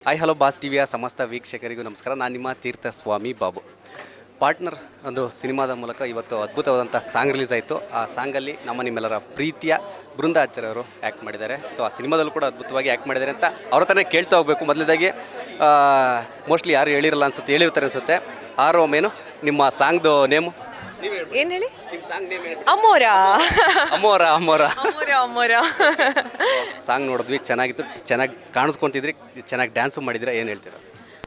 Hello boss ಟಿವಿಯ ಸಮಸ್ತ ವೀಕ್ಷಕರಿಗೂ ನಮಸ್ಕಾರ. ನಾನು ನಿಮ್ಮ ತೀರ್ಥ ಸ್ವಾಮಿ ಬಾಬು. ಪಾರ್ಟ್ನರ್ ಒಂದು ಸಿನಿಮಾದ ಮೂಲಕ ಇವತ್ತು ಅದ್ಭುತವಾದಂಥ ಸಾಂಗ್ ರಿಲೀಸ್ ಆಯಿತು. ಆ ಸಾಂಗಲ್ಲಿ ನಿಮ್ಮೆಲ್ಲರ ಪ್ರೀತಿಯ ಬೃಂದಾ ಆಚಾರ್ಯ ಅವರು ಆ್ಯಕ್ಟ್ ಮಾಡಿದ್ದಾರೆ. ಸೊ ಆ ಸಿನಿಮಾದಲ್ಲೂ ಕೂಡ ಅದ್ಭುತವಾಗಿ ಆ್ಯಕ್ಟ್ ಮಾಡಿದ್ದಾರೆ ಅಂತ ಅವ್ರ ಹತ್ರನೇ ಕೇಳ್ತಾ ಹೋಗಬೇಕು. ಮೊದಲನೇದಾಗಿ ಮೋಸ್ಟ್ಲಿ ಯಾರು ಹೇಳಿರಲ್ಲ ಅನ್ಸುತ್ತೆ, ಹೇಳಿರ್ತಾರೆ ಅನಿಸುತ್ತೆ. ಮೇನು ನಿಮ್ಮ ಸಾಂಗ್ದು ನೇಮು ಏನು ಹೇಳಿ? ನಿಮ್ಮ ಸಾಂಗ್ ನೇಮ್ ಹೇಳಿ. ಅಮೋರಾ ಅಮೋರ ಅಮೋರ ಅಮೋರಾ ಅಮೋರಾ ಸಾಂಗ್ ನೋಡಿದ್ವಿ, ಚೆನ್ನಾಗಿತ್ತು, ಚೆನ್ನಾಗಿ ಕಾಣಿಸ್ಕೊತಿದ್ರಿ, ಚೆನ್ನಾಗಿ ಡ್ಯಾನ್ಸು ಮಾಡಿದ್ರೆ. ಏನು ಹೇಳ್ತೀರಾ?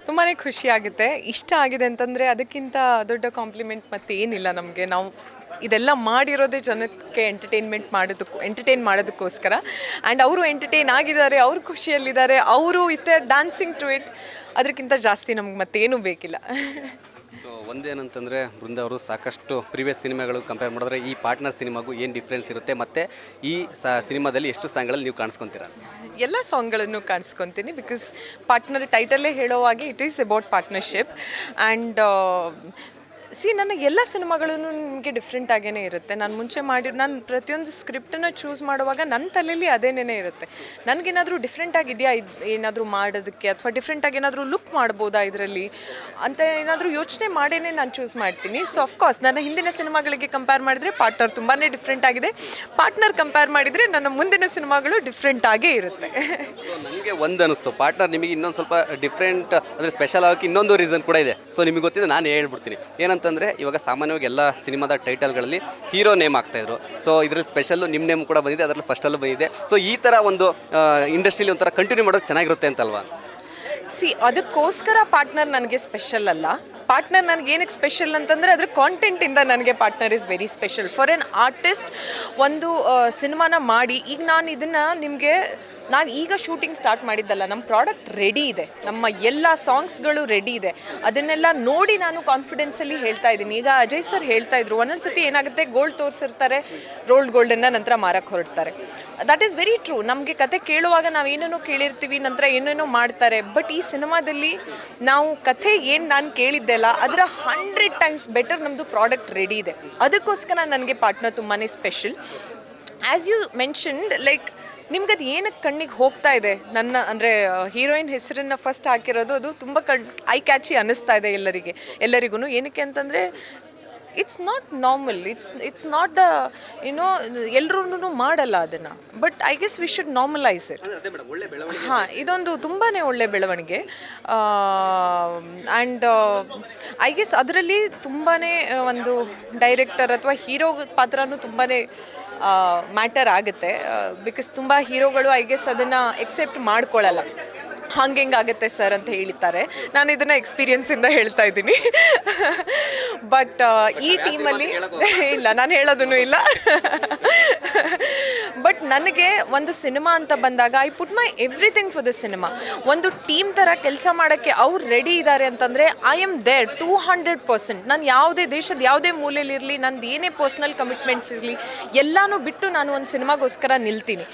ತುಂಬಾ ಖುಷಿ ಆಗುತ್ತೆ. ಇಷ್ಟ ಆಗಿದೆ ಅಂತಂದರೆ ಅದಕ್ಕಿಂತ ದೊಡ್ಡ ಕಾಂಪ್ಲಿಮೆಂಟ್ ಮತ್ತೆ ಏನಿಲ್ಲ ನಮಗೆ. ನಾವು ಇದೆಲ್ಲ ಮಾಡಿರೋದೇ ಜನಕ್ಕೆ ಎಂಟರ್ಟೈನ್ ಮಾಡೋದಕ್ಕೋಸ್ಕರ. ಆ್ಯಂಡ್ ಅವರು ಎಂಟರ್ಟೈನ್ ಆಗಿದ್ದಾರೆ, ಅವರು ಖುಷಿಯಲ್ಲಿದ್ದಾರೆ, ಅವರು ಇಷ್ಟೇ ಡ್ಯಾನ್ಸಿಂಗ್ ಟು ಇಟ್. ಅದಕ್ಕಿಂತ ಜಾಸ್ತಿ ನಮ್ಗೆ ಮತ್ತೇನೂ ಬೇಕಿಲ್ಲ. ಸೊ ಒಂದೇನಂತಂದರೆ ಬೃಂದ ಅವರು ಸಾಕಷ್ಟು ಪ್ರೀವಿಯಸ್ ಸಿನಿಮಾಗಳು ಕಂಪೇರ್ ಮಾಡಿದ್ರೆ ಈ ಪಾರ್ಟ್ನರ್ ಸಿನಿಮಾಗೂ ಏನು ಡಿಫ್ರೆನ್ಸ್ ಇರುತ್ತೆ, ಮತ್ತು ಈ ಸಿನಿಮಾದಲ್ಲಿ ಎಷ್ಟು ಸಾಂಗ್ಗಳಲ್ಲಿ ನೀವು ಕಾಣಿಸ್ಕೊತೀರಾ? ಎಲ್ಲ ಸಾಂಗ್ಗಳನ್ನು ಕಾಣಿಸ್ಕೊತೀನಿ. ಬಿಕಾಸ್ ಪಾರ್ಟ್ನರ್ ಟೈಟಲ್ಲೇ ಹೇಳೋವಾಗೆ it is about partnership. And ನನ್ನ ಎಲ್ಲ ಸಿನಿಮಾಗಳೂ ನಿಮಗೆ ಡಿಫ್ರೆಂಟ್ ಆಗೇ ಇರುತ್ತೆ. ನಾನು ಪ್ರತಿಯೊಂದು ಸ್ಕ್ರಿಪ್ಟನ್ನು ಚೂಸ್ ಮಾಡುವಾಗ ನನ್ನ ತಲೆಯಲ್ಲಿ ಅದೇನೇ ಇರುತ್ತೆ. ನನಗೇನಾದರೂ ಡಿಫ್ರೆಂಟ್ ಆಗಿದೆಯಾ ಏನಾದರೂ ಮಾಡೋದಕ್ಕೆ, ಅಥವಾ ಡಿಫ್ರೆಂಟಾಗಿ ಏನಾದರೂ ಲುಕ್ ಮಾಡ್ಬೋದಾ ಇದರಲ್ಲಿ ಅಂತ ಏನಾದರೂ ಯೋಚನೆ ಮಾಡೇ ನಾನು ಚೂಸ್ ಮಾಡ್ತೀನಿ. ಸೊ ಅಫ್ಕೋರ್ಸ್ ನನ್ನ ಹಿಂದಿನ ಸಿನಿಮಾಗಳಿಗೆ ಕಂಪೇರ್ ಮಾಡಿದರೆ ಪಾರ್ಟ್ನರ್ ತುಂಬಾ ಡಿಫ್ರೆಂಟ್ ಆಗಿದೆ. ಪಾರ್ಟ್ನರ್ ಕಂಪೇರ್ ಮಾಡಿದರೆ ನನ್ನ ಮುಂದಿನ ಸಿನಿಮಾಗಳು ಡಿಫ್ರೆಂಟ್ ಆಗೇ ಇರುತ್ತೆ. ಸೊ ನನಗೆ ಒಂದು ಅನಿಸ್ತು, ಪಾರ್ಟ್ನರ್ ನಿಮಗೆ ಇನ್ನೊಂದು ಸ್ವಲ್ಪ ಡಿಫ್ರೆಂಟ್ ಅಂದರೆ ಸ್ಪೆಷಲ್ ಆಗಿ ಇನ್ನೊಂದು ರೀಸನ್ ಕೂಡ ಇದೆ. ಸೊ ನಿಮಗೆ ಗೊತ್ತಿದೆ, ನಾನು ಹೇಳ್ಬಿಡ್ತೀನಿ. ಏನಂತಂದರೆ ಇವಾಗ ಸಾಮಾನ್ಯವಾಗಿ ಎಲ್ಲ ಸಿನಿಮಾದ ಟೈಟಲ್ಗಳಲ್ಲಿ ಹೀರೋ ನೇಮ್ ಆಗ್ತಾಯಿದ್ರು. ಸೊ ಇದರಲ್ಲಿ ಸ್ಪೆಷಲ್ಲು ನಿಮ್ಮ ನೇಮ್ ಕೂಡ ಬಂದಿದೆ, ಅದರಲ್ಲಿ ಫಸ್ಟಲ್ಲೂ ಬಂದಿದೆ. ಸೊ ಈ ಥರ ಒಂದು ಇಂಡಸ್ಟ್ರಿಲಿ ಒಂಥರ ಕಂಟಿನ್ಯೂ ಮಾಡೋದು ಚೆನ್ನಾಗಿರುತ್ತೆ ಅಂತಲ್ವಾ? ಅದಕ್ಕೋಸ್ಕರ ಪಾರ್ಟ್ನರ್ ನನಗೆ ಸ್ಪೆಷಲ್ ಅಲ್ಲ. ಪಾರ್ಟ್ನರ್ ನನಗೆ ಏನಕ್ಕೆ ಸ್ಪೆಷಲ್ ಅಂತಂದರೆ ಅದ್ರ ಕಾಂಟೆಂಟಿಂದ ನನಗೆ partner is very special. For an artist ಒಂದು ಸಿನಿಮಾನ ಮಾಡಿ, ಈಗ ನಾನು ಇದನ್ನು ನಾನು ಈಗ ಶೂಟಿಂಗ್ ಸ್ಟಾರ್ಟ್ ಮಾಡಿದ್ದಲ್ಲ, ನಮ್ಮ ಪ್ರಾಡಕ್ಟ್ ರೆಡಿ ಇದೆ, ನಮ್ಮ ಎಲ್ಲ ಸಾಂಗ್ಸ್ಗಳು ರೆಡಿ ಇದೆ. ಅದನ್ನೆಲ್ಲ ನೋಡಿ ನಾನು ಕಾನ್ಫಿಡೆನ್ಸಲ್ಲಿ ಹೇಳ್ತಾ ಇದ್ದೀನಿ. ಈಗ ಅಜಯ್ ಸರ್ ಹೇಳ್ತಾ ಇದ್ರು, ಒಂದೊಂದು ಸತಿ ಏನಾಗುತ್ತೆ, ಗೋಲ್ಡ್ ತೋರಿಸಿರ್ತಾರೆ, ರೋಲ್ಡ್ ಗೋಲ್ಡನ್ನು ನಂತರ ಮಾರಕ್ಕೆ ಹೊರಡ್ತಾರೆ. That is very true. ನಮಗೆ ಕತೆ ಕೇಳುವಾಗ ನಾವು ಏನೇನೋ ಕೇಳಿರ್ತೀವಿ, ನಂತರ ಏನೇನೋ ಮಾಡ್ತಾರೆ. ಬಟ್ ಈ ಸಿನಿಮಾದಲ್ಲಿ ನಾವು ಕಥೆ ಏನು ನಾನು ಕೇಳಿದ್ದೆಲ್ಲ ಅದರ 100 ಟೈಮ್ಸ್ ಬೆಟರ್ ನಮ್ಮದು ಪ್ರಾಡಕ್ಟ್ ರೆಡಿ ಇದೆ. ಅದಕ್ಕೋಸ್ಕರ ನನಗೆ ಪಾರ್ಟ್ನರ್ ತುಂಬಾ special. As you mentioned, like ನಿಮ್ಗದು ಏನಕ್ಕೆ ಕಣ್ಣಿಗೆ ಹೋಗ್ತಾ ಇದೆ, ನನ್ನ ಅಂದರೆ ಹೀರೋಯಿನ್ ಹೆಸರನ್ನು ಫಸ್ಟ್ ಹಾಕಿರೋದು ಅದು ತುಂಬ ಐ ಕ್ಯಾಚಿ ಅನ್ನಿಸ್ತಾ ಇದೆ ಎಲ್ಲರಿಗೂ. ಏನಕ್ಕೆ ಅಂತಂದರೆ it's not normal, it's not the ಎಲ್ಲರೂ ಮಾಡಲ್ಲ ಅದನ್ನು. But I guess we should normalise it. ಹಾಂ, ಇದೊಂದು ತುಂಬಾ ಒಳ್ಳೆ ಬೆಳವಣಿಗೆ. ಆ್ಯಂಡ್ ಐ ಗೆಸ್ ಅದರಲ್ಲಿ ತುಂಬಾ ಒಂದು ಡೈರೆಕ್ಟರ್ ಅಥವಾ ಹೀರೋ ಪಾತ್ರನೂ ತುಂಬಾ ಮ್ಯಾಟರ್ ಆಗುತ್ತೆ. ಬಿಕಾಸ್ ತುಂಬ ಹೀರೋಗಳು ಐ ಗೆಸ್ ಅದನ್ನು ಎಕ್ಸೆಪ್ಟ್ ಮಾಡ್ಕೊಳ್ಳಲ್ಲ. ಹಂಗೆಂಗಾಗುತ್ತೆ ಸರ್ ಅಂತ ಹೇಳ್ತಾರೆ. ನಾನು ಇದನ್ನು ಎಕ್ಸ್ಪೀರಿಯನ್ಸಿಂದ ಹೇಳ್ತಾ ಇದ್ದೀನಿ. ಬಟ್ ಈ ಟೀಮಲ್ಲಿ ಇಲ್ಲ, ನಾನು ಹೇಳೋದೂ ಇಲ್ಲ. ಬಟ್ ನನಗೆ ಒಂದು ಸಿನಿಮಾ ಅಂತ ಬಂದಾಗ I put my everything for the cinema. ಒಂದು ಟೀಮ್ ಥರ ಕೆಲಸ ಮಾಡೋಕ್ಕೆ ಅವ್ರು ರೆಡಿ ಇದ್ದಾರೆ ಅಂತಂದರೆ ಐ ಆಮ್ ದೇರ್ 200%. ನಾನು ಯಾವುದೇ ದೇಶದ ಯಾವುದೇ ಮೂಲೆಯಲ್ಲಿರಲಿ, ನಂದು ಏನೇ ಪರ್ಸ್ನಲ್ ಕಮಿಟ್ಮೆಂಟ್ಸ್ ಇರಲಿ, ಎಲ್ಲನೂ ಬಿಟ್ಟು ನಾನು ಒಂದು ಸಿನಿಮಾಗೋಸ್ಕರ ನಿಲ್ತೀನಿ.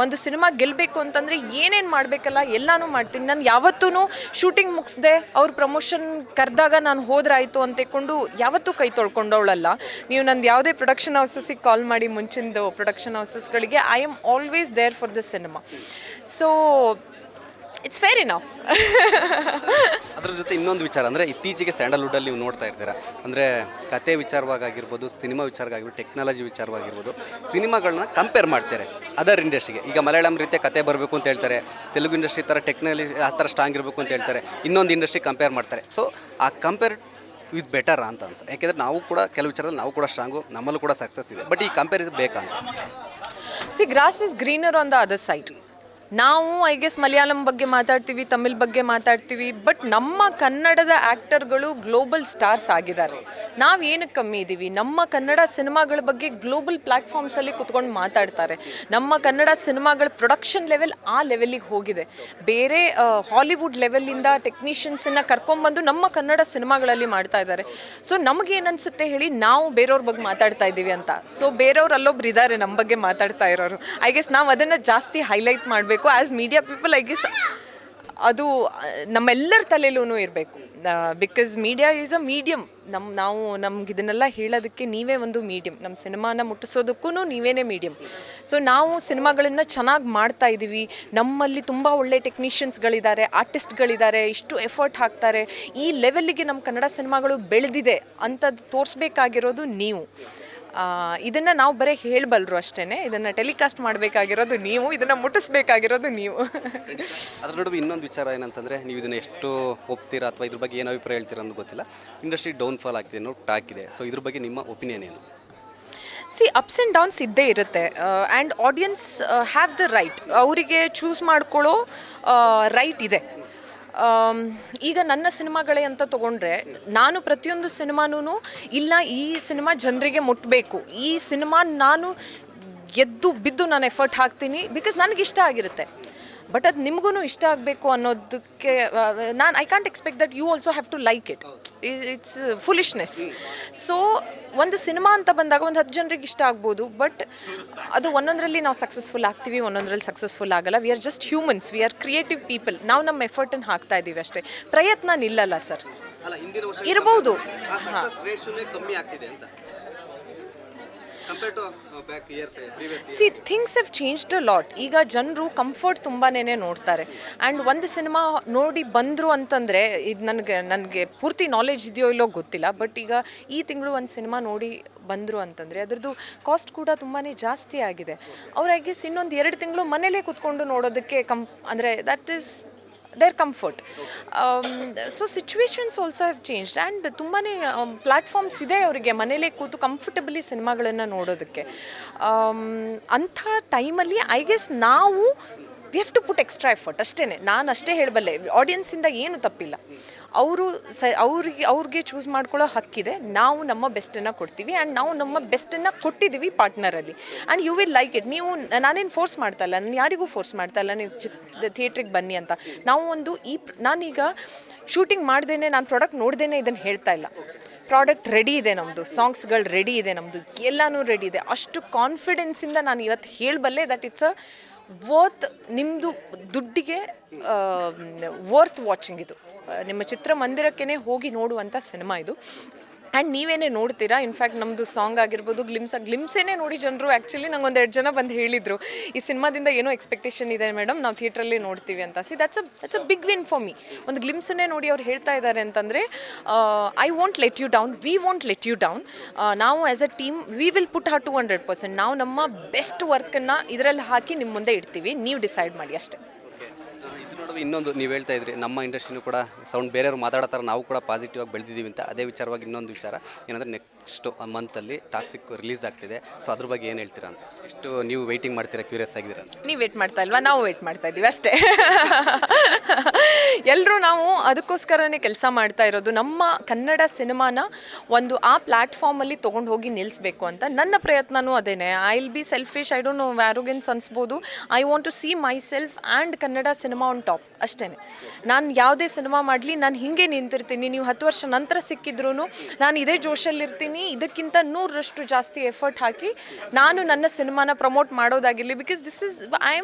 ಒಂದು ಸಿನಿಮಾ ಗೆಲ್ಲಬೇಕು ಅಂತಂದರೆ ಏನೇನು ಮಾಡಬೇಕಲ್ಲ ಎಲ್ಲನೂ ಮಾಡ್ತೀನಿ. ನಾನು ಯಾವತ್ತೂ ಶೂಟಿಂಗ್ ಮುಗಿಸ್ದೆ ಅವ್ರ ಪ್ರಮೋಷನ್ ಕರೆದಾಗ ನಾನು ಹೋದ್ರಾಯ್ತು ಅಂತೆಕೊಂಡು ಯಾವತ್ತೂ ಕೈ ತೊಳ್ಕೊಂಡವಳಲ್ಲ. ನೀವು ನಂದು ಯಾವುದೇ ಪ್ರೊಡಕ್ಷನ್ ಹೌಸಸ್ಸಿಗೆ ಕಾಲ್ ಮಾಡಿ, ಮುಂಚಿಂದು ಪ್ರೊಡಕ್ಷನ್ ಹೌಸಸ್ಗಳಿಗೆ I am always there for the cinema. So it's fair enough. ಅದ್ರ ಜೊತೆ ಇನ್ನೊಂದು ವಿಚಾರ ಅಂದರೆ, ಇತ್ತೀಚೆಗೆ ಸ್ಯಾಂಡಲ್ವುಡಲ್ಲಿ ನೀವು ನೋಡ್ತಾ ಇರ್ತೀರಾ, ಅಂದರೆ ಕತೆ ವಿಚಾರವಾಗಿರ್ಬೋದು, ಸಿನಿಮಾ ವಿಚಾರವಾಗಿರ್ಬೋದು, ಟೆಕ್ನಾಲಜಿ ವಿಚಾರವಾಗಿರ್ಬೋದು, ಸಿನಿಮಾಗಳನ್ನ ಕಂಪೇರ್ ಮಾಡ್ತಾರೆ ಅದರ್ ಇಂಡಸ್ಟ್ರಿಗೆ. ಈಗ ಮಲಯಾಳಂ ರೀತಿಯ ಕತೆ ಬರಬೇಕು ಅಂತ ಹೇಳ್ತಾರೆ, ತೆಲುಗು ಇಂಡಸ್ಟ್ರಿ ಥರ ಟೆಕ್ನಾಲಜಿ ಆ ಥರ ಸ್ಟ್ರಾಂಗ್ ಇರಬೇಕು ಅಂತ ಹೇಳ್ತಾರೆ, ಇನ್ನೊಂದು ಇಂಡಸ್ಟ್ರಿ ಕಂಪೇರ್ ಮಾಡ್ತಾರೆ. ಸೊ ಆ ಕಂಪೇರ್ ವಿತ್ ಬೆಟರ್ ಅಂತ ಅನ್ಸುತ್ತೆ. ಯಾಕೆಂದರೆ ನಾವು ಕೂಡ ಕೆಲವು ವಿಚಾರದಲ್ಲಿ ನಾವು ಕೂಡ ಸ್ಟ್ರಾಂಗು, ನಮ್ಮಲ್ಲೂ ಕೂಡ ಸಕ್ಸಸ್ ಇದೆ. ಬಟ್ ಈ ಕಂಪೇರಿಸನ್ ಬೇಕಾ ಅಂತ? Grass is greener on the other side. ನಾವು ಐ ಗೆಸ್ ಮಲಯಾಳಂ ಬಗ್ಗೆ ಮಾತಾಡ್ತೀವಿ, ತಮಿಳ್ ಬಗ್ಗೆ ಮಾತಾಡ್ತೀವಿ, ಬಟ್ ನಮ್ಮ ಕನ್ನಡದ ಆ್ಯಕ್ಟರ್ಗಳು ಗ್ಲೋಬಲ್ ಸ್ಟಾರ್ಸ್ ಆಗಿದ್ದಾರೆ. ನಾವು ಏನಕ್ಕೆ ಕಮ್ಮಿ ಇದ್ದೀವಿ? ನಮ್ಮ ಕನ್ನಡ ಸಿನಿಮಾಗಳ ಬಗ್ಗೆ ಗ್ಲೋಬಲ್ ಪ್ಲ್ಯಾಟ್ಫಾರ್ಮ್ಸಲ್ಲಿ ಕುತ್ಕೊಂಡು ಮಾತಾಡ್ತಾರೆ. ನಮ್ಮ ಕನ್ನಡ ಸಿನಿಮಾಗಳ ಪ್ರೊಡಕ್ಷನ್ ಲೆವೆಲ್ ಆ ಲೆವೆಲ್ಲಿಗೆ ಹೋಗಿದೆ. ಬೇರೆ ಹಾಲಿವುಡ್ ಲೆವೆಲ್ಲಿಂದ ಟೆಕ್ನಿಷಿಯನ್ಸನ್ನು ಕರ್ಕೊಂಬಂದು ನಮ್ಮ ಕನ್ನಡ ಸಿನಿಮಾಗಳಲ್ಲಿ ಮಾಡ್ತಾ ಇದ್ದಾರೆ. ಸೊ ನಮಗೇನನ್ಸುತ್ತೆ ಹೇಳಿ, ನಾವು ಬೇರೆಯವ್ರ ಬಗ್ಗೆ ಮಾತಾಡ್ತಾ ಇದ್ದೀವಿ ಅಂತ. ಸೊ ಬೇರೆಯವ್ರು ಅಲ್ಲೊಬ್ರು ಇದ್ದಾರೆ ನಮ್ಮ ಬಗ್ಗೆ ಮಾತಾಡ್ತಾ ಇರೋರು. ಐ ಗೆಸ್ ನಾವು ಅದನ್ನು ಜಾಸ್ತಿ ಹೈಲೈಟ್ ಮಾಡಬೇಕು. As media people I guess ಅದು ನಮ್ಮೆಲ್ಲರ ತಲೆಯಲ್ಲೂ ಇರಬೇಕು. Because media is a medium. ನಾವು ನಮ್ಗೆ ಇದನ್ನೆಲ್ಲ ಹೇಳೋದಕ್ಕೆ ನೀವೇ ಒಂದು ಮೀಡಿಯಮ್, ನಮ್ಮ ಸಿನಿಮಾನ ಮುಟ್ಟಿಸೋದಕ್ಕೂ ನೀವೇನೇ ಮೀಡಿಯಮ್. ಸೊ ನಾವು ಸಿನಿಮಾಗಳನ್ನು ಚೆನ್ನಾಗಿ ಮಾಡ್ತಾ ಇದ್ದೀವಿ, ನಮ್ಮಲ್ಲಿ ತುಂಬ ಒಳ್ಳೆ ಟೆಕ್ನಿಷಿಯನ್ಸ್ಗಳಿದ್ದಾರೆ, ಆರ್ಟಿಸ್ಟ್ಗಳಿದ್ದಾರೆ, ಇಷ್ಟು ಎಫರ್ಟ್ ಹಾಕ್ತಾರೆ, ಈ ಲೆವೆಲ್ಲಿಗೆ ನಮ್ಮ ಕನ್ನಡ ಸಿನಿಮಾಗಳು ಬೆಳೆದಿದೆ ಅಂಥದ್ದು ತೋರಿಸ್ಬೇಕಾಗಿರೋದು ನೀವು. ಇದನ್ನು ನಾವು ಬರೀ ಹೇಳಬಲ್ಲರು ಅಷ್ಟೇ, ಇದನ್ನು ಟೆಲಿಕಾಸ್ಟ್ ಮಾಡಬೇಕಾಗಿರೋದು ನೀವು, ಇದನ್ನು ಮುಟ್ಟಿಸ್ಬೇಕಾಗಿರೋದು ನೀವು. ಅದ್ರ ನಡುವೆ ಇನ್ನೊಂದು ವಿಚಾರ ಏನಂತಂದರೆ, ನೀವು ಇದನ್ನು ಎಷ್ಟು ಒಪ್ತೀರಾ ಅಥವಾ ಇದ್ರ ಬಗ್ಗೆ ಏನು ಅಭಿಪ್ರಾಯ ಹೇಳ್ತೀರಾ ಅನ್ನೋದು ಗೊತ್ತಿಲ್ಲ, ಇಂಡಸ್ಟ್ರಿ ಡೌನ್ಫಾಲ್ ಆಗ್ತಿದೆ ಅನ್ನೋ ಟಾಕ್ ಇದೆ. ಸೊ ಇದ್ರ ಬಗ್ಗೆ ನಿಮ್ಮ ಒಪಿನಿಯನ್ ಏನು? ಅಪ್ಸ್ ಆ್ಯಂಡ್ ಡೌನ್ಸ್ ಇದ್ದೇ ಇರುತ್ತೆ. And audience have the right, ಅವರಿಗೆ ಚೂಸ್ ಮಾಡ್ಕೊಳ್ಳೋ ರೈಟ್ ಇದೆ. ಈಗ ನನ್ನ ಸಿನಿಮಾಗಳೇ ಅಂತ ತೊಗೊಂಡ್ರೆ, ನಾನು ಪ್ರತಿಯೊಂದು ಸಿನಿಮಾನೂ ಇಲ್ಲ ಈ ಸಿನಿಮಾ ಜನರಿಗೆ ಮುಟ್ಟಬೇಕು, ಈ ಸಿನಿಮಾ ನಾನು ಎದ್ದು ಬಿದ್ದು ನಾನು ಎಫರ್ಟ್ ಹಾಕ್ತೀನಿ ಬಿಕಾಸ್ ನನಗಿಷ್ಟ ಆಗಿರುತ್ತೆ. ಬಟ್ ಅದು ನಿಮಗೂ ಇಷ್ಟ ಆಗಬೇಕು ಅನ್ನೋದಕ್ಕೆ I can't expect that you also have to like it. It's foolishness. So ಒಂದು ಸಿನಿಮಾ ಅಂತ ಬಂದಾಗ ಒಂದು 10 ಜನರಿಗೆ ಇಷ್ಟ ಆಗ್ಬೋದು, ಬಟ್ ಅದು ಒಂದೊಂದರಲ್ಲಿ ನಾವು ಸಕ್ಸಸ್ಫುಲ್ ಆಗ್ತೀವಿ, ಒಂದೊಂದರಲ್ಲಿ ಸಕ್ಸಸ್ಫುಲ್ ಆಗಲ್ಲ. We are just humans, we are creative people. ನಾವು ನಮ್ಮ ಎಫರ್ಟನ್ನು ಹಾಕ್ತಾ ಇದ್ದೀವಿ ಅಷ್ಟೇ, ಪ್ರಯತ್ನ ನಿಲ್ಲಲ್ಲ ಸರ್. ಇರ್ಬೋದು ಕಮ್ಮಿ ಆಗ್ತಿದೆ ಅಂತ. Things have changed a lot. ಈಗ ಜನರು ಕಂಫರ್ಟ್ ತುಂಬಾ ನೋಡ್ತಾರೆ. ಆ್ಯಂಡ್ ಒಂದು ಸಿನಿಮಾ ನೋಡಿ ಬಂದರು ಅಂತಂದರೆ, ಇದು ನನಗೆ ಪೂರ್ತಿ ನಾಲೆಜ್ ಇದೆಯೋ ಇಲ್ಲೋ ಗೊತ್ತಿಲ್ಲ, ಬಟ್ ಈಗ ಈ ತಿಂಗಳು ಒಂದು ಸಿನಿಮಾ ನೋಡಿ ಬಂದರು ಅಂತಂದರೆ ಅದ್ರದ್ದು ಕಾಸ್ಟ್ ಕೂಡ ತುಂಬಾ ಜಾಸ್ತಿ ಆಗಿದೆ. ಅವ್ರಿಗೆ ಇನ್ನೊಂದು 2 ತಿಂಗಳು ಮನೇಲೇ ಕೂತ್ಕೊಂಡು ನೋಡೋದಕ್ಕೆ ಅಂದರೆ that is there comfort. So situations also have changed and ತುಂಬಾ ಪ್ಲ್ಯಾಟ್ಫಾರ್ಮ್ಸ್ ಇದೆ ಅವರಿಗೆ ಮನೇಲೇ ಕೂತು ಕಂಫರ್ಟಬಲಿ ಸಿನಿಮಾಗಳನ್ನು ನೋಡೋದಕ್ಕೆ. ಅಂಥ ಟೈಮಲ್ಲಿ ಐ ಗೆಸ್ ನಾವು we have to put extra effort ಅಷ್ಟೇ. ನಾನು ಅಷ್ಟೇ ಹೇಳಬಲ್ಲೆ, ಆಡಿಯನ್ಸಿಂದ ಏನು ತಪ್ಪಿಲ್ಲ, ಅವರು ಅವ್ರಿಗೆ ಚೂಸ್ ಮಾಡ್ಕೊಳ್ಳೋ ಹಕ್ಕಿದೆ. ನಾವು ನಮ್ಮ ಬೆಸ್ಟನ್ನು ಕೊಡ್ತೀವಿ ಆ್ಯಂಡ್ ನಾವು ನಮ್ಮ ಬೆಸ್ಟನ್ನು ಕೊಟ್ಟಿದ್ದೀವಿ ಪಾರ್ಟ್ನರಲ್ಲಿ, and you will like it. ನಾನೇನು ಫೋರ್ಸ್ ಮಾಡ್ತಾ ಇಲ್ಲ, ನಾನು ಯಾರಿಗೂ ಫೋರ್ಸ್ ಮಾಡ್ತಾ ಇಲ್ಲ ನೀವು ಥಿಯೇಟ್ರಿಗೆ ಬನ್ನಿ ಅಂತ. ನಾವು ನಾನೀಗ ಶೂಟಿಂಗ್ ಮಾಡ್ದೇನೆ, ನಾನು ಪ್ರಾಡಕ್ಟ್ ನೋಡ್ದೇನೆ ಇದನ್ನು ಹೇಳ್ತಾ ಇಲ್ಲ. ಪ್ರಾಡಕ್ಟ್ ರೆಡಿ ಇದೆ ನಮ್ಮದು, ಸಾಂಗ್ಸ್ಗಳು ರೆಡಿ ಇದೆ ನಮ್ಮದು, ಎಲ್ಲನೂ ರೆಡಿ ಇದೆ. ಅಷ್ಟು ಕಾನ್ಫಿಡೆನ್ಸಿಂದ ನಾನು ಇವತ್ತು ಹೇಳಬಲ್ಲೆ ದಟ್ ಇಟ್ಸ್ ಅ ವರ್ತ್, ನಿಮ್ಮದು ದುಡ್ಡಿಗೆ ವರ್ತ್ ವಾಚಿಂಗ್. ಇದು ನಿಮ್ಮ ಚಿತ್ರಮಂದಿರಕ್ಕೇ ಹೋಗಿ ನೋಡುವಂಥ ಸಿನಿಮಾ ಇದು. ಆ್ಯಂಡ್ ನೀವೇನೇ ನೋಡ್ತೀರಾ. ಇನ್ಫ್ಯಾಕ್ಟ್ ನಮ್ಮದು ಸಾಂಗ್ ಆಗಿರ್ಬೋದು, ಗ್ಲಿಮ್ಸೇನೇ ನೋಡಿ ಜನರು. ಆ್ಯಕ್ಚುಲಿ ನಂಗೆ 2 ಜನ ಬಂದು ಹೇಳಿದರು, ಈ ಸಿನಿಮಾದಿಂದ ಏನೋ ಎಕ್ಸ್ಪೆಕ್ಟೇಷನ್ ಇದೆ ಮೇಡಮ್, ನಾವು ಥಿಯೇಟ್ರಲ್ಲಿ ನೋಡ್ತೀವಿ ಅಂತ. That's a big win for me. ಒಂದು ಗ್ಲಿಮ್ಸನ್ನೇ ನೋಡಿ ಅವ್ರು ಹೇಳ್ತಾ ಇದ್ದಾರೆ ಅಂತಂದರೆ, I won't let you down, we won't let you down. ನಾವು as a team we will put 200%. ನಾವು ನಮ್ಮ ಬೆಸ್ಟ್ ವರ್ಕನ್ನು ಇದರಲ್ಲಿ ಹಾಕಿ ನಿಮ್ಮ ಮುಂದೆ ಇಡ್ತೀವಿ, ನೀವು ಡಿಸೈಡ್ ಮಾಡಿ ಅಷ್ಟೇ. ಇನ್ನೊಂದು ನೀವು ಹೇಳ್ತಾ ಇದ್ರಿ, ನಮ್ಮ ಇಂಡಸ್ಟ್ರಿನೂ ಕೂಡ ಸೌಂಡ್ ಬೇರೆಯವರು ಮಾತಾಡ್ತಾರೆ, ನಾವು ಕೂಡ ಪಾಸಿಟಿವ್ ಆಗಿ ಬೆಳೆದಿದ್ದೀವಿ ಅಂತ. ಅದೇ ವಿಚಾರವಾಗಿ ಇನ್ನೊಂದು ವಿಚಾರ ಏನಂದರೆ, ನೆಕ್ಸ್ಟ್ ಮಂತಲ್ಲಿ ಟಾಕ್ಸಿಕ್ ರಿಲೀಸ್ ಆಗ್ತಿದೆ. ಸೊ ಅದ್ರ ಬಗ್ಗೆ ಏನು ಹೇಳ್ತೀರಾ ಅಂತ, ಎಷ್ಟು ನೀವು ವೆಯ್ಟಿಂಗ್ ಮಾಡ್ತೀರಾ, ಕ್ಯೂರಿಯಸ್ ಆಗಿದ್ದೀರಾ ಅಂತ? ನೀವು ವೇಟ್ ಮಾಡ್ತಾ ಇಲ್ವಾ? ನಾವು ವೇಟ್ ಮಾಡ್ತಾ ಇದ್ದೀವಿ ಅಷ್ಟೇ. ಎಲ್ಲರೂ ನಾವು ಅದಕ್ಕೋಸ್ಕರನೇ ಕೆಲಸ ಮಾಡ್ತಾ ಇರೋದು, ನಮ್ಮ ಕನ್ನಡ ಸಿನಿಮಾನ ಒಂದು ಆ ಪ್ಲ್ಯಾಟ್ಫಾರ್ಮಲ್ಲಿ ತೊಗೊಂಡು ಹೋಗಿ ನಿಲ್ಲಿಸಬೇಕು ಅಂತ. ನನ್ನ ಪ್ರಯತ್ನವೂ ಅದೇನೆ. I will be selfish, I don't know, arrogance ಅನ್ಸ್ಬೋದು. I want to see myself and Kannada cinema on top ಅಷ್ಟೇ. ನಾನು ಯಾವುದೇ ಸಿನಿಮಾ ಮಾಡಲಿ, ನಾನು ಹೀಗೆ ನಿಂತಿರ್ತೀನಿ. ನೀವು 10 ವರ್ಷ ನಂತರ ಸಿಕ್ಕಿದ್ರೂ ನಾನು ಇದೇ ಜೋಶಲ್ಲಿರ್ತೀನಿ, ಇದಕ್ಕಿಂತ 100ರಷ್ಟು ಜಾಸ್ತಿ ಎಫರ್ಟ್ ಹಾಕಿ ನಾನು ನನ್ನ ಸಿನಿಮಾನ ಪ್ರಮೋಟ್ ಮಾಡೋದಾಗಿರಲಿ. Because this is I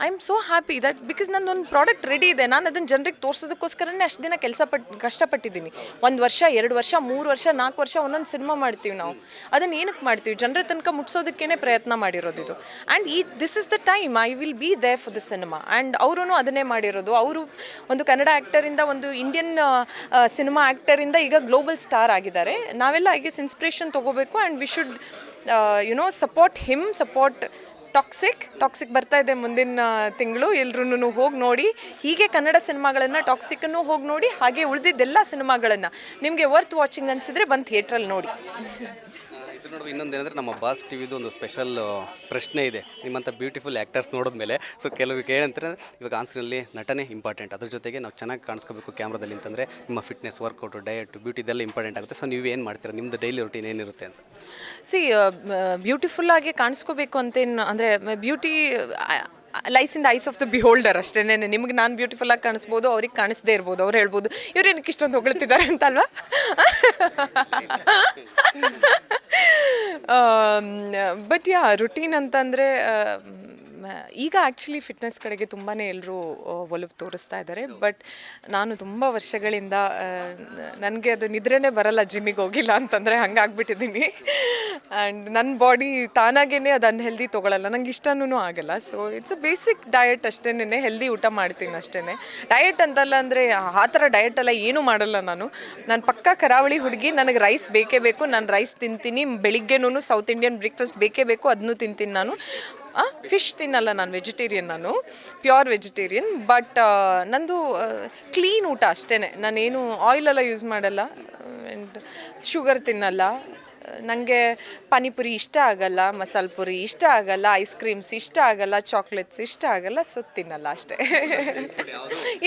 am so happy that because ನನ್ನೊಂದು ಪ್ರಾಡಕ್ಟ್ ರೆಡಿ ಇದೆ. ನಾನು ಅದನ್ನು ಜನರಿಗೆ ತೋರಿಸೋದಕ್ಕೋಸ್ಕರನೇ ಅಷ್ಟು ದಿನ ಕಷ್ಟಪಟ್ಟಿದ್ದೀನಿ. 1 ವರ್ಷ, 2 ವರ್ಷ, 3 ವರ್ಷ, 4 ವರ್ಷ ಒಂದೊಂದು ಸಿನಿಮಾ ಮಾಡ್ತೀವಿ ನಾವು. ಅದನ್ನು ಏನಕ್ಕೆ ಮಾಡ್ತೀವಿ? ಜನರ ತನಕ ಮುಟ್ಸೋದಕ್ಕೇ ಪ್ರಯತ್ನ ಮಾಡಿರೋದು ಇದು. And this is the time I will be there for the cinema. And ಅವರೂ ಅದನ್ನೇ ಮಾಡಿರೋದು. ಅವರು ಒಂದು ಕನ್ನಡ ಆ್ಯಕ್ಟರಿಂದ, ಒಂದು ಇಂಡಿಯನ್ ಸಿನಿಮಾ ಆ್ಯಕ್ಟರಿಂದ ಈಗ ಗ್ಲೋಬಲ್ ಸ್ಟಾರ್ ಆಗಿದ್ದಾರೆ. ನಾವೆಲ್ಲ ಐ ಗೆಸ್ ಇನ್ಸ್ಪಿರೇಷನ್ ತೊಗೋಬೇಕು and we should support him, support toxic ಬರ್ತಾ ಇದೆ ಮುಂದಿನ ತಿಂಗಳು. ಎಲ್ಲರೂ ಹೋಗಿ ನೋಡಿ. ಹೀಗೆ ಕನ್ನಡ ಸಿನಿಮಾಗಳನ್ನು, ಟಾಕ್ಸಿಕ್ಕನ್ನು ಹೋಗಿ ನೋಡಿ. ಹಾಗೆ ಉಳಿದಿದ್ದೆಲ್ಲ ಸಿನಿಮಾಗಳನ್ನು ನಿಮಗೆ ವರ್ತ್ ವಾಚಿಂಗ್ ಅನಿಸಿದರೆ ಬಂದು ಥಿಯೇಟ್ರಲ್ಲಿ ನೋಡಿ. ಇದು ನೋಡುವ ಇನ್ನೊಂದೇನೆಂದರೆ, ನಮ್ಮ ಬಾಸ್ ಟಿವಿದು ಒಂದು ಸ್ಪೆಷಲ್ ಪ್ರಶ್ನೆ ಇದೆ. ನಿಮ್ಮಂಥ ಬ್ಯೂಟಿಫುಲ್ ಆ್ಯಕ್ಟರ್ಸ್ ನೋಡಿದ್ಮೇಲೆ ಸೊ ಕೆಲವು ಏನಂತಾರೆ, ಇವಾಗ ಆನ್ಸ್ಕ್ರೀನಲ್ಲಿ ನಟನೆ ಇಂಪಾರ್ಟೆಂಟ್, ಅದ್ರ ಜೊತೆಗೆ ನಾವು ಚೆನ್ನಾಗಿ ಕಾಣಿಸ್ಕೋಬೇಕು ಕ್ಯಾಮ್ರಾದಲ್ಲಿ ಅಂತಂದರೆ ನಿಮ್ಮ ಫಿಟ್ನೆಸ್, ವರ್ಕೌಟು, ಡಯಟ್, ಬ್ಯೂಟಿ ಇದೆಲ್ಲ ಇಂಪಾರ್ಟೆಂಟ್ ಆಗುತ್ತೆ. ಸೊ ನೀವು ಏನು ಮಾಡ್ತೀರಾ, ನಿಮ್ಮದು ಡೈಲಿ ರೂಟೀನ್ ಏನಿರುತ್ತೆ ಅಂತ? ಬ್ಯೂಟಿಫುಲ್ಲಾಗಿ ಕಾಣಿಸ್ಕೋಬೇಕು ಅಂತೇನು ಅಂದರೆ, beauty lies in the eyes of the beholder ಅಷ್ಟೇ. ನಿಮಗೆ ನಾನು ಬ್ಯೂಟಿಫುಲ್ಲಾಗಿ ಕಾಣಿಸ್ಬೋದು, ಅವ್ರಿಗೆ ಕಾಣಿಸ್ದೇ ಇರ್ಬೋದು. ಅವ್ರು ಹೇಳ್ಬೋದು, ಇವ್ರೇನಕ್ಕೆ ಇಷ್ಟೊಂದು ಹೊಗಳ್ತಿದ್ದಾರೆ ಅಂತ ಅಲ್ವಾ? ಬಟ್ ರುಟೀನ್ ಅಂತಂದರೆ ಈಗ ಆ್ಯಕ್ಚುಲಿ ಫಿಟ್ನೆಸ್ ಕಡೆಗೆ ತುಂಬಾ ಎಲ್ಲರೂ ಒಲವು ತೋರಿಸ್ತಾ ಇದ್ದಾರೆ. ಬಟ್ ನಾನು ತುಂಬ ವರ್ಷಗಳಿಂದ ನನಗೆ ಅದು ನಿದ್ರೆನೇ ಬರಲ್ಲ ಜಿಮ್ಮಿಗೆ ಹೋಗಿಲ್ಲ ಅಂತಂದರೆ ಹಂಗಾಗ್ಬಿಟ್ಟಿದ್ದೀನಿ. ಆ್ಯಂಡ್ ನನ್ನ ಬಾಡಿ ತಾನಾಗೇ ಅದು ಅನ್ಹೆಲ್ದಿ ತೊಗೊಳಲ್ಲ, ನಂಗೆ ಇಷ್ಟನೂ ಆಗಲ್ಲ. So it's a basic diet ಅಷ್ಟೇ, ಹೆಲ್ದಿ ಊಟ ಮಾಡ್ತೀನಿ ಅಷ್ಟೇ. ಡಯಟ್ ಅಂತಲ್ಲ ಅಂದರೆ ಆ ಥರ ಡಯಟ್ ಎಲ್ಲ ಏನೂ ಮಾಡಲ್ಲ ನಾನು ಪಕ್ಕಾ ಕರಾವಳಿ ಹುಡುಗಿ. ನನಗೆ ರೈಸ್ ಬೇಕೇ ಬೇಕು, ನಾನು ರೈಸ್ ತಿಂತೀನಿ. ಬೆಳಿಗ್ಗೆನೂ ಸೌತ್ ಇಂಡಿಯನ್ ಬ್ರೇಕ್ಫಾಸ್ಟ್ ಬೇಕೇ ಬೇಕು, ಅದನ್ನೂ ತಿಂತೀನಿ ನಾನು. ಫಿಶ್ ತಿನ್ನಲ್ಲ, ನಾನು ವೆಜಿಟೇರಿಯನ್, ನಾನು ಪ್ಯೂರ್ ವೆಜಿಟೇರಿಯನ್. ಬಟ್ ನಂದು ಕ್ಲೀನ್ ಊಟ ಅಷ್ಟೇ, ನಾನೇನು ಆಯಿಲೆಲ್ಲ ಯೂಸ್ ಮಾಡಲ್ಲ ಆ್ಯಂಡ್ ಶುಗರ್ ತಿನ್ನಲ್ಲ. ನನಗೆ ಪಾನಿಪುರಿ ಇಷ್ಟ ಆಗಲ್ಲ, ಮಸಾಲೆ ಪುರಿ ಇಷ್ಟ ಆಗಲ್ಲ, ಐಸ್ ಕ್ರೀಮ್ಸ್ ಇಷ್ಟ ಆಗಲ್ಲ, ಚಾಕ್ಲೇಟ್ಸ್ ಇಷ್ಟ ಆಗಲ್ಲ. ಸೊ ತಿನ್ನಲ್ಲ ಅಷ್ಟೇ.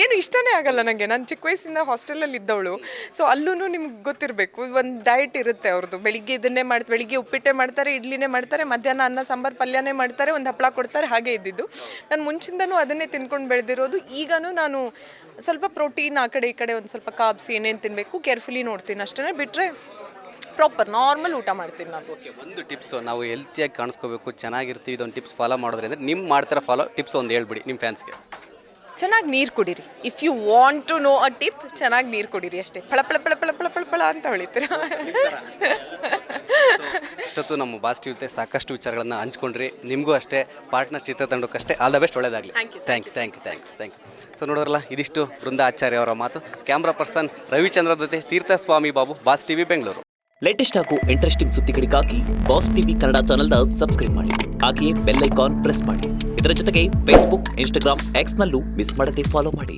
ಏನು ಇಷ್ಟನೇ ಆಗಲ್ಲ ನನಗೆ. ನಾನು ಚಿಕ್ಕ ವಯಸ್ಸಿಂದ ಹಾಸ್ಟೆಲಲ್ಲಿ ಇದ್ದವಳು. ಸೊ ಅಲ್ಲೂ ನಿಮ್ಗೆ ಗೊತ್ತಿರಬೇಕು, ಒಂದು ಡಯಟ್ ಇರುತ್ತೆ ಅವ್ರದ್ದು. ಬೆಳಿಗ್ಗೆ ಇದನ್ನೇ ಬೆಳಿಗ್ಗೆ ಉಪ್ಪಿಟ್ಟೆ ಮಾಡ್ತಾರೆ, ಇಡ್ಲಿನೇ ಮಾಡ್ತಾರೆ, ಮಧ್ಯಾಹ್ನ ಅನ್ನ ಸಾಂಬಾರು ಪಲ್ಯನೇ ಮಾಡ್ತಾರೆ, ಒಂದು ಹಪ್ಪಳ ಕೊಡ್ತಾರೆ, ಹಾಗೆ ಇದ್ದಿದ್ದು. ನಾನು ಮುಂಚಿಂದನೂ ಅದನ್ನೇ ತಿನ್ಕೊಂಡು ಬೆಳೆದಿರೋದು. ಈಗನೂ ನಾನು ಸ್ವಲ್ಪ ಪ್ರೋಟೀನ್ ಆ ಕಡೆ ಈ ಕಡೆ ಒಂದು ಸ್ವಲ್ಪ ಕಾಬ್ಸ್ ಏನೇನು ತಿನ್ನಬೇಕು ಕೇರ್ಫುಲಿ ನೋಡ್ತೀನಿ ಅಷ್ಟೇ. ಬಿಟ್ಟರೆ ಪ್ರಾಪರ್ ನಾರ್ಮಲ್ ಊಟ ಮಾಡ್ತೀನಿ ನಾನು. ಓಕೆ, ಒಂದು ಟಿಪ್ಸು, ನಾವು ಹೆಲ್ತಿಯಾಗಿ ಕಾಣಿಸ್ಕೋಬೇಕು, ಚೆನ್ನಾಗಿರ್ತೀವಿ, ಇದೊಂದು ಟಿಪ್ಸ್ ಫಾಲೋ ಮಾಡೋದ್ರಿಂದ ನಿಮ್ಮ ಮಾಡ್ತಾರ ಟಿಪ್ಸ್ ಒಂದು ಹೇಳ್ಬಿಡಿ ನಿಮ್ಮ ಫ್ಯಾನ್ಸ್ಗೆ. ಚೆನ್ನಾಗಿ ನೀರು ಕುಡೀರಿ. If you want to know a tip, ಚೆನ್ನಾಗಿ ನೀರು ಕುಡೀರಿ ಅಷ್ಟೇ. ಫಳ ಫಳ ಫಳ ಫಳ ಫಳ ಫಳ ಫಳ ಅಂತ ಹೊಳಿತೀರ. ಇಷ್ಟೊತ್ತು ನಮ್ಮ ಬಾಸ್ ಜೊತೆ ಸಾಕಷ್ಟು ವಿಚಾರಗಳನ್ನು ಹಂಚ್ಕೊಂಡ್ರಿ. ನಿಮಗೂ ಅಷ್ಟೇ, ಪಾರ್ಟ್ನರ್ ಚಿತ್ರತಂಡಕ್ಕಷ್ಟೇ ಆಲ್ ದ ಬೆಸ್ಟ್, ಒಳ್ಳೆಯದಾಗಲಿ. Thank you. ಸೊ ನೋಡೋರಲ್ಲ, ಇದಿಷ್ಟು ಬೃಂದ ಆಚಾರ್ಯ ಅವರ ಮಾತು. ಕ್ಯಾಮ್ರಾ ಪರ್ಸನ್ ರವಿಚಂದ್ರ ಜೊತೆ Theerthaswamy Babu, Boss TV Bengaluru. Latest ಹಾಗೂ ಇಂಟ್ರೆಸ್ಟಿಂಗ್ ಸುದ್ದಿಗಳಿಗಾಗಿ ಬಾಸ್ ಟಿವಿ ಕನ್ನಡ ಚಾನೆಲ್ನ ಸಬ್ಸ್ಕ್ರೈಬ್ ಮಾಡಿ. ಹಾಗೆಯೇ ಬೆಲ್ ಐಕಾನ್ ಪ್ರೆಸ್ ಮಾಡಿ. ಇದರ ಜೊತೆಗೆ ಫೇಸ್ಬುಕ್, ಇನ್ಸ್ಟಾಗ್ರಾಮ್, ಎಕ್ಸ್ನಲ್ಲೂ ಮಿಸ್ ಮಾಡದೆ ಫಾಲೋ ಮಾಡಿ.